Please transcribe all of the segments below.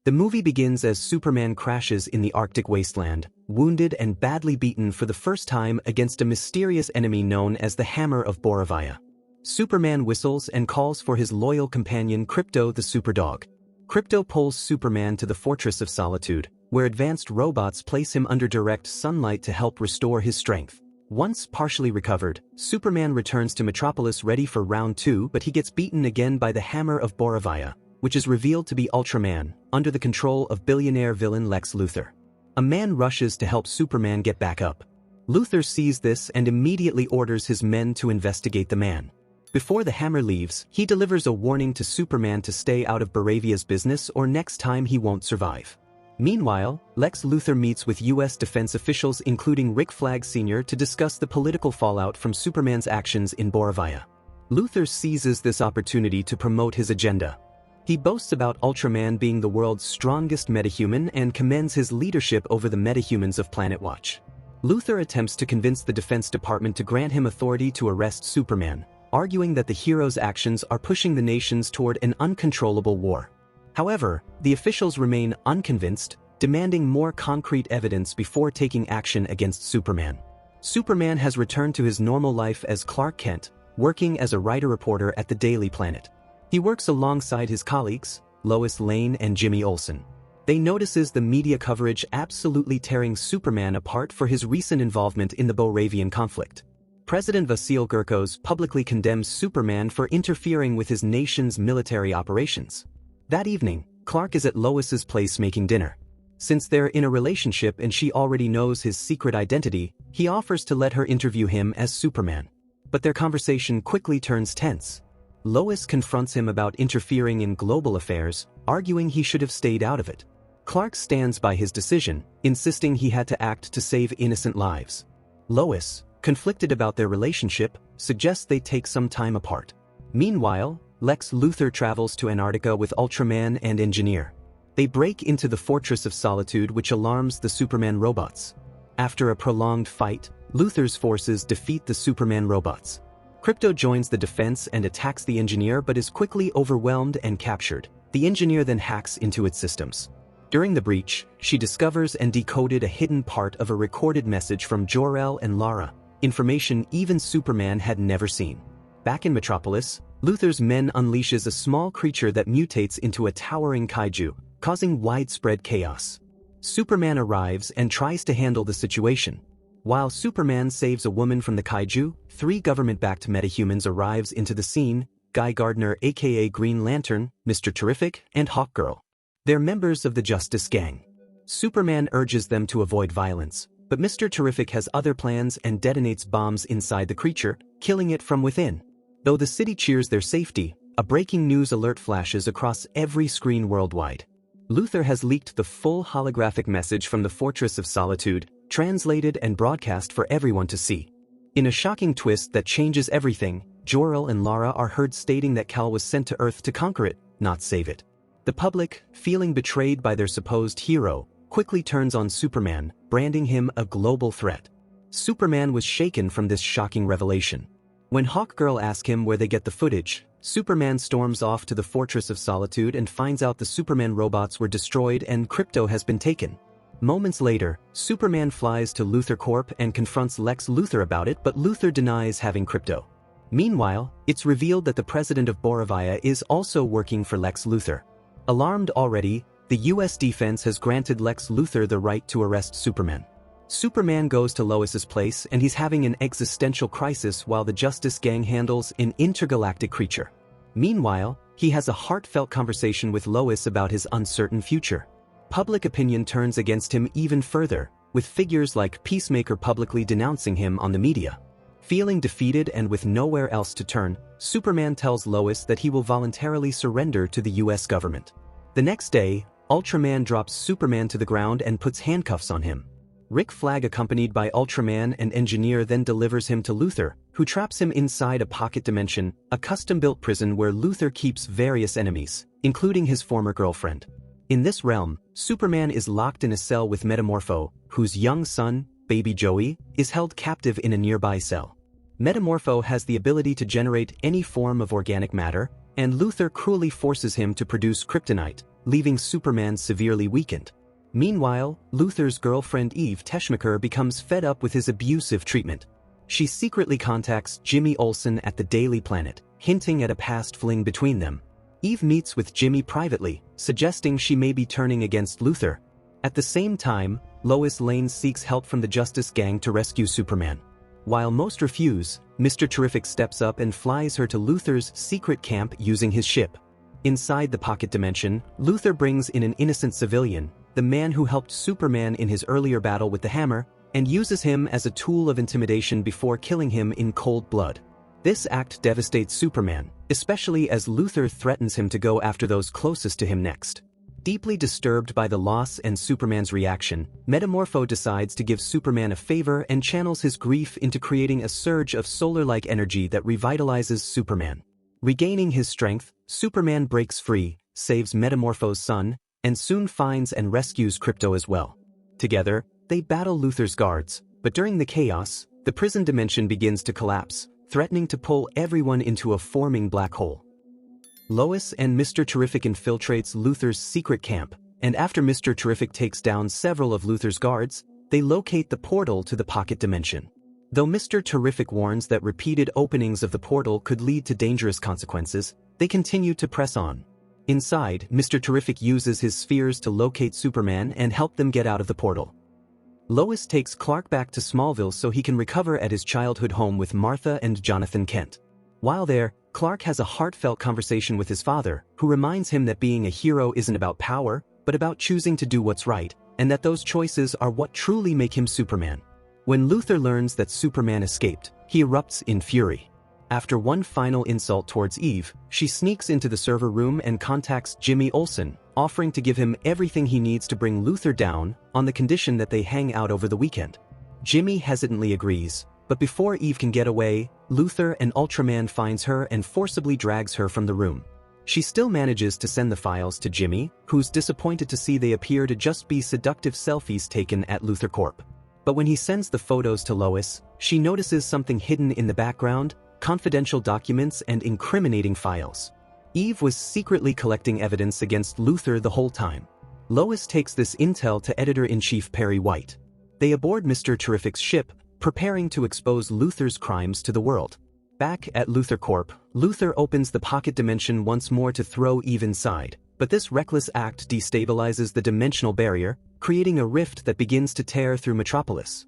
The movie begins as Superman crashes in the Arctic wasteland, wounded and badly beaten for the first time against a mysterious enemy known as the Hammer of Borovia. Superman whistles and calls for his loyal companion Krypto the Superdog. Krypto pulls Superman to the Fortress of Solitude, where advanced robots place him under direct sunlight to help restore his strength. Once partially recovered, Superman returns to Metropolis ready for round 2, but he gets beaten again by the Hammer of Borovia, which is revealed to be Ultraman, under the control of billionaire villain Lex Luthor. A man rushes to help Superman get back up. Luthor sees this and immediately orders his men to investigate the man. Before the Hammer leaves, he delivers a warning to Superman to stay out of Boravia's business or next time he won't survive. Meanwhile, Lex Luthor meets with U.S. defense officials including Rick Flag Sr. to discuss the political fallout from Superman's actions in Borovia. Luthor seizes this opportunity to promote his agenda. He boasts about Ultraman being the world's strongest metahuman and commends his leadership over the metahumans of Planet Watch. Luthor attempts to convince the Defense Department to grant him authority to arrest Superman, arguing that the hero's actions are pushing the nations toward an uncontrollable war. However, the officials remain unconvinced, demanding more concrete evidence before taking action against Superman. Superman has returned to his normal life as Clark Kent, working as a writer-reporter at the Daily Planet. He works alongside his colleagues, Lois Lane and Jimmy Olsen. They notices the media coverage absolutely tearing Superman apart for his recent involvement in the Boravian conflict. President Vasil Gurkos publicly condemns Superman for interfering with his nation's military operations. That evening, Clark is at Lois's place making dinner. Since they're in a relationship and she already knows his secret identity, he offers to let her interview him as Superman. But their conversation quickly turns tense. Lois confronts him about interfering in global affairs, arguing he should have stayed out of it. Clark stands by his decision, insisting he had to act to save innocent lives. Lois, conflicted about their relationship, suggests they take some time apart. Meanwhile, Lex Luthor travels to Antarctica with Ultraman and Engineer. They break into the Fortress of Solitude, which alarms the Superman robots. After a prolonged fight, Luthor's forces defeat the Superman robots. Krypto joins the defense and attacks the Engineer but is quickly overwhelmed and captured. The Engineer then hacks into its systems. During the breach, she discovers and decoded a hidden part of a recorded message from Jor-El and Lara, information even Superman had never seen. Back in Metropolis, Luthor's men unleashes a small creature that mutates into a towering kaiju, causing widespread chaos. Superman arrives and tries to handle the situation. While Superman saves a woman from the kaiju, 3 government-backed metahumans arrives into the scene: Guy Gardner aka Green Lantern, Mr. Terrific, and Hawkgirl. They're members of the Justice Gang. Superman urges them to avoid violence, but Mr. Terrific has other plans and detonates bombs inside the creature, killing it from within. Though the city cheers their safety, a breaking news alert flashes across every screen worldwide. Luthor has leaked the full holographic message from the Fortress of Solitude, translated and broadcast for everyone to see. In a shocking twist that changes everything, Jor-El and Lara are heard stating that Kal was sent to Earth to conquer it, not save it. The public, feeling betrayed by their supposed hero, quickly turns on Superman, branding him a global threat. Superman was shaken from this shocking revelation. When Hawkgirl asks him where they get the footage, Superman storms off to the Fortress of Solitude and finds out the Superman robots were destroyed and Krypto has been taken. Moments later, Superman flies to Luthor Corp and confronts Lex Luthor about it, but Luthor denies having Krypto. Meanwhile, it's revealed that the president of Borovia is also working for Lex Luthor. Alarmed already, the US defense has granted Lex Luthor the right to arrest Superman. Superman goes to Lois's place and he's having an existential crisis while the Justice Gang handles an intergalactic creature. Meanwhile, he has a heartfelt conversation with Lois about his uncertain future. Public opinion turns against him even further, with figures like Peacemaker publicly denouncing him on the media. Feeling defeated and with nowhere else to turn, Superman tells Lois that he will voluntarily surrender to the US government. The next day, Ultraman drops Superman to the ground and puts handcuffs on him. Rick Flag, accompanied by Ultraman and Engineer, then delivers him to Luthor, who traps him inside a pocket dimension, a custom-built prison where Luthor keeps various enemies, including his former girlfriend. In this realm, Superman is locked in a cell with Metamorpho, whose young son, baby Joey, is held captive in a nearby cell. Metamorpho has the ability to generate any form of organic matter, and Luthor cruelly forces him to produce kryptonite, leaving Superman severely weakened. Meanwhile, Luthor's girlfriend Eve Teschmacher becomes fed up with his abusive treatment. She secretly contacts Jimmy Olsen at the Daily Planet, hinting at a past fling between them. Eve meets with Jimmy privately, suggesting she may be turning against Luthor. At the same time, Lois Lane seeks help from the Justice Gang to rescue Superman. While most refuse, Mr. Terrific steps up and flies her to Luthor's secret camp using his ship. Inside the pocket dimension, Luthor brings in an innocent civilian, the man who helped Superman in his earlier battle with the hammer, and uses him as a tool of intimidation before killing him in cold blood. This act devastates Superman, especially as Luthor threatens him to go after those closest to him next. Deeply disturbed by the loss and Superman's reaction, Metamorpho decides to give Superman a favor and channels his grief into creating a surge of solar-like energy that revitalizes Superman. Regaining his strength, Superman breaks free, saves Metamorpho's son, and soon finds and rescues Krypto as well. Together, they battle Luthor's guards, but during the chaos, the prison dimension begins to collapse, threatening to pull everyone into a forming black hole. Lois and Mr. Terrific infiltrates Luthor's secret camp, and after Mr. Terrific takes down several of Luthor's guards, they locate the portal to the pocket dimension. Though Mr. Terrific warns that repeated openings of the portal could lead to dangerous consequences, they continue to press on. Inside, Mr. Terrific uses his spheres to locate Superman and help them get out of the portal. Lois takes Clark back to Smallville so he can recover at his childhood home with Martha and Jonathan Kent. While there, Clark has a heartfelt conversation with his father, who reminds him that being a hero isn't about power, but about choosing to do what's right, and that those choices are what truly make him Superman. When Luthor learns that Superman escaped, he erupts in fury. After one final insult towards Eve, she sneaks into the server room and contacts Jimmy Olsen, offering to give him everything he needs to bring Luthor down, on the condition that they hang out over the weekend. Jimmy hesitantly agrees, but before Eve can get away, Luthor and Ultraman finds her and forcibly drags her from the room. She still manages to send the files to Jimmy, who's disappointed to see they appear to just be seductive selfies taken at Luthor Corp. But when he sends the photos to Lois, she notices something hidden in the background: confidential documents and incriminating files. Eve was secretly collecting evidence against Luthor the whole time. Lois takes this intel to Editor-in-Chief Perry White. They aboard Mr. Terrific's ship, preparing to expose Luthor's crimes to the world. Back at Luthor Corp, Luthor opens the pocket dimension once more to throw Eve inside, but this reckless act destabilizes the dimensional barrier, creating a rift that begins to tear through Metropolis.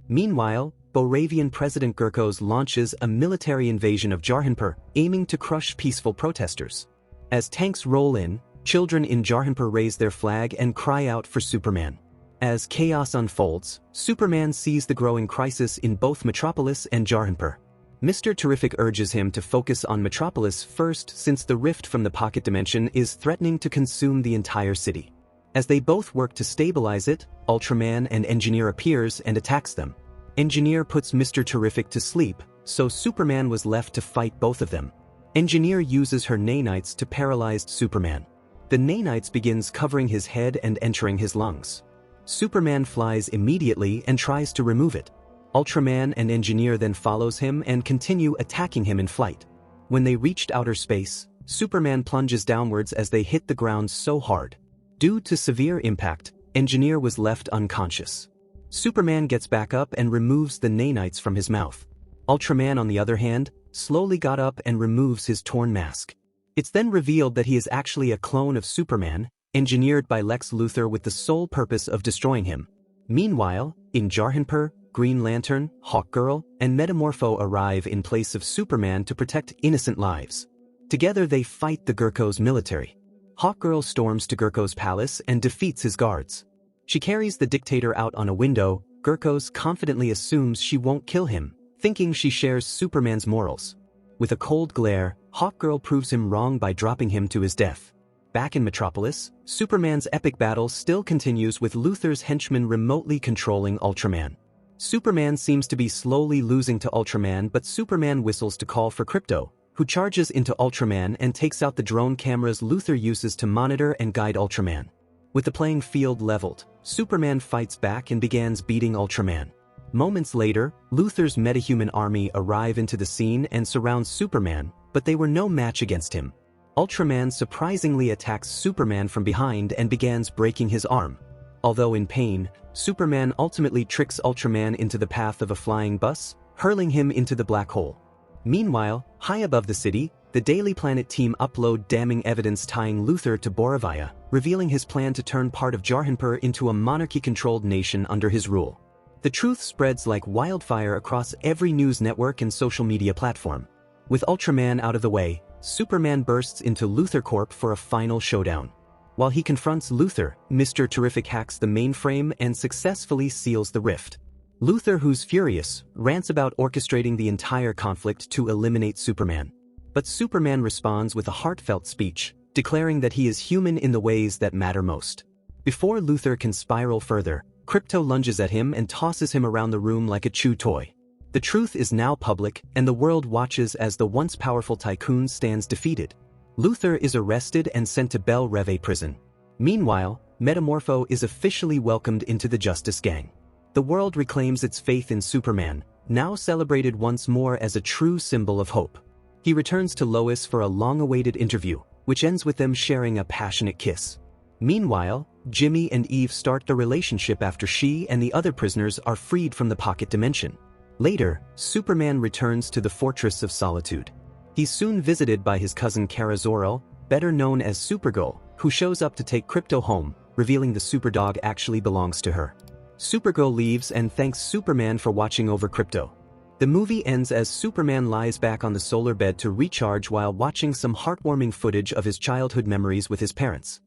Meanwhile, Boravian President Gurkos launches a military invasion of Jarhanpur, aiming to crush peaceful protesters. As tanks roll in, children in Jarhanpur raise their flag and cry out for Superman. As chaos unfolds, Superman sees the growing crisis in both Metropolis and Jarhanpur. Mr. Terrific urges him to focus on Metropolis first, since the rift from the pocket dimension is threatening to consume the entire city. As they both work to stabilize it, Ultraman and Engineer appears and attacks them. Engineer puts Mr. Terrific to sleep, so Superman was left to fight both of them. Engineer uses her nanites to paralyze Superman. The nanites begins covering his head and entering his lungs. Superman flies immediately and tries to remove it. Ultraman and Engineer then follows him and continue attacking him in flight. When they reached outer space, Superman plunges downwards as they hit the ground so hard. Due to severe impact, Engineer was left unconscious. Superman gets back up and removes the nanites from his mouth. Ultraman, on the other hand, slowly got up and removes his torn mask. It's then revealed that he is actually a clone of Superman, engineered by Lex Luthor with the sole purpose of destroying him. Meanwhile, in Jarhanpur, Green Lantern, Hawkgirl, and Metamorpho arrive in place of Superman to protect innocent lives. Together they fight the Gurkos military. Hawkgirl storms to Gurkos' palace and defeats his guards. She carries the dictator out on a window. Gurkos confidently assumes she won't kill him, thinking she shares Superman's morals. With a cold glare, Hawkgirl proves him wrong by dropping him to his death. Back in Metropolis, Superman's epic battle still continues with Luthor's henchmen remotely controlling Ultraman. Superman seems to be slowly losing to Ultraman, but Superman whistles to call for Krypto, who charges into Ultraman and takes out the drone cameras Luthor uses to monitor and guide Ultraman. With the playing field leveled, Superman fights back and begins beating Ultraman. Moments later, Luthor's metahuman army arrive into the scene and surround Superman, but they were no match against him. Ultraman surprisingly attacks Superman from behind and begins breaking his arm. Although in pain, Superman ultimately tricks Ultraman into the path of a flying bus, hurling him into the black hole. Meanwhile, high above the city, the Daily Planet team upload damning evidence tying Luthor to Borovia, revealing his plan to turn part of Jarhanpur into a monarchy-controlled nation under his rule. The truth spreads like wildfire across every news network and social media platform. With Ultraman out of the way, Superman bursts into Luthor Corp for a final showdown. While he confronts Luthor, Mr. Terrific hacks the mainframe and successfully seals the rift. Luthor, who's furious, rants about orchestrating the entire conflict to eliminate Superman. But Superman responds with a heartfelt speech, declaring that he is human in the ways that matter most. Before Luthor can spiral further, Krypto lunges at him and tosses him around the room like a chew toy. The truth is now public, and the world watches as the once powerful tycoon stands defeated. Luthor is arrested and sent to Belle Reve prison. Meanwhile, Metamorpho is officially welcomed into the Justice Gang. The world reclaims its faith in Superman, now celebrated once more as a true symbol of hope. He returns to Lois for a long-awaited interview, which ends with them sharing a passionate kiss. Meanwhile, Jimmy and Eve start the relationship after she and the other prisoners are freed from the pocket dimension. Later, Superman returns to the Fortress of Solitude. He's soon visited by his cousin Kara Zor-El, better known as Supergirl, who shows up to take Krypto home, revealing the Superdog actually belongs to her. Supergirl leaves and thanks Superman for watching over Krypto. The movie ends as Superman lies back on the solar bed to recharge while watching some heartwarming footage of his childhood memories with his parents.